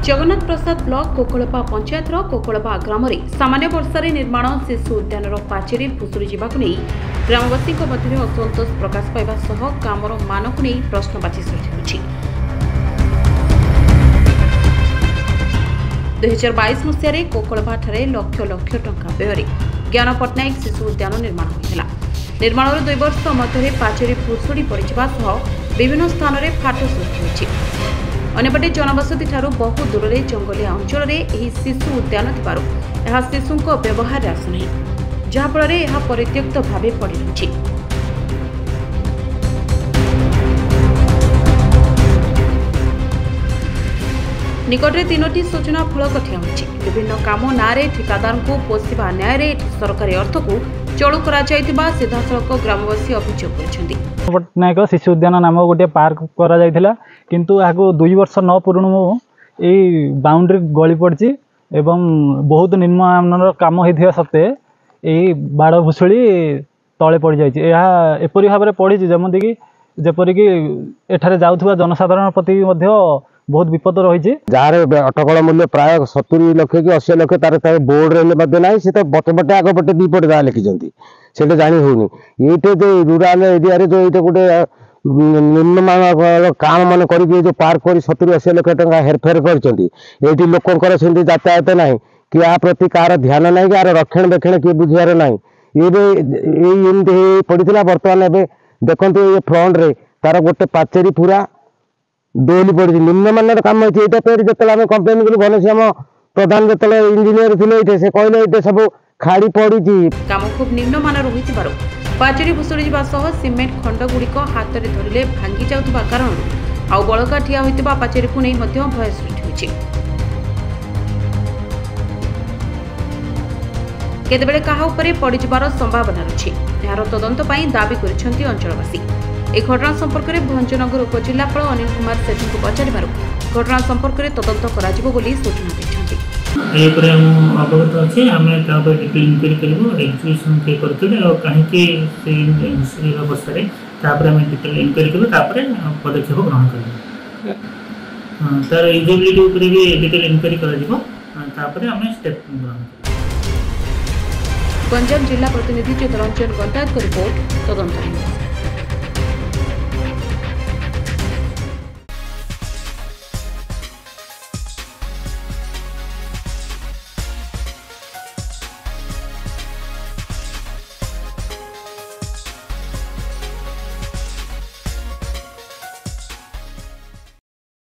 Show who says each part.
Speaker 1: जगन्नाथ प्रसाद block कोकलपा panchayat कोकलपा ग्राम में सामान्य वर्षा निर्माण शिशु उद्यान पाचेरी भुशुड़ी जावाक नहीं ग्रामवासी मध्य असंतोष प्रकाश पाइबा सह ग्रामर मान को नहीं प्रश्नवाची सृष्टि होछि। 2022 मसीह कोकलपा लक्ष लक्ष टंका व्यय ज्ञान पट्टनायक शिशु उद्यान निर्माण होता। निर्माण 2 वर्ष मध्य पाचेरी भुशुड़ी पड़ा सह विभिन्न स्थान में फाट सृष्टि होछि। अन्यपटे जनबसति ठारू बहु दूर में जंगलिया अंचल में शिशु उद्यान थिबारु यह शिशुंक व्यवहार आसुना जहाँफल यह परित्यक्त भाव पड़ रही। निकटरे 3टी सूचना फलक ठिया होछि। विभिन्न काम नारे ठिकादार को पोषिबा न्याय सरकारी अर्थ को चलू करा जायतिबा सीधासलख ग्रामवासी अभियोग करछन्ति।
Speaker 2: पट्टनायक शिशु उद्यान नाम गोटे पार्क करा जायथिला किंतु आगो 2 वर्ष न पूर्ण ए बाउंड्री गली पड़ची एवं बहुत निम्न काम होइथिया सत्ते ए बाड़ भुसुड़ी तले पड़ जायछि। यह एपरि भाबरे पड़िछि जेपरि कि एठारे जाउथबा जनसाधारण प्रति मध्य बहुत विपद रही।
Speaker 3: जार अटकल मूल्य प्राय 70 लाख कि 80 लाख तार बोर्ड रही ना सी तो बटे आगपटे दीपटे जहाँ लिखिं से जानी होनी ये जो रूराल एरिया जो ये गोटे निम्नमान काम मान कर जो पार्क कर 70-80 लाख टका हेरफेर कर लोकंर से यातायात ना कि आ प्रति कार ध्यान ना कि यार रक्षण बेक्षण किए बुझार ना ये पड़ा। बर्तमान एवं देखते ये फ्रंट रे तार गोटे पाचेरी पूरा डोली पड़ी निम्नमान कम होती जो कम्प्लेन कलु घनश्याम प्रधान जो इंजीनियर थे से कहले सब खाड़ी पड़ी
Speaker 1: काम खूब निम्नमान रही पाचेरी भुशुड़ी सह सिमेंट खंडगुड़िक हाथ में धरले भांगी जाउथबा कारण आउ बलका ठिया होइतिबा पाचेरी को नहीं भय सृष्टि होछि। केतेबेले काहा उपरे पड़िजिबार संभावना रछि। यार तदंत पई दाबी करिसेंति अंचलवासी। ए घटना संपर्क में भंजनगर उपजिलापाल अनिल कुमार सेठी को पचारिबारु घटना संपर्क में तदंत कराजिबो बोली सूचना दैछन्ति।
Speaker 4: एपरे हम अवगत अछि हमें तापर डिटेल इंक्वायरी करबो एग्जीक्यूशन के करथिले और काहे कि से अवस्था रे तापर हम डिटेल इंक्वायरी करबो तापर पदक्षेप ग्रहण करबो। तार एलिजिबिलिटी ऊपर भी डिटेल इंक्वायरी कराजिबो तापर हम स्टेप ग्रहण करबो।
Speaker 1: गंजाम जिला प्रतिनिधि चितरंजन गंडात को रिपोर्ट तदंत।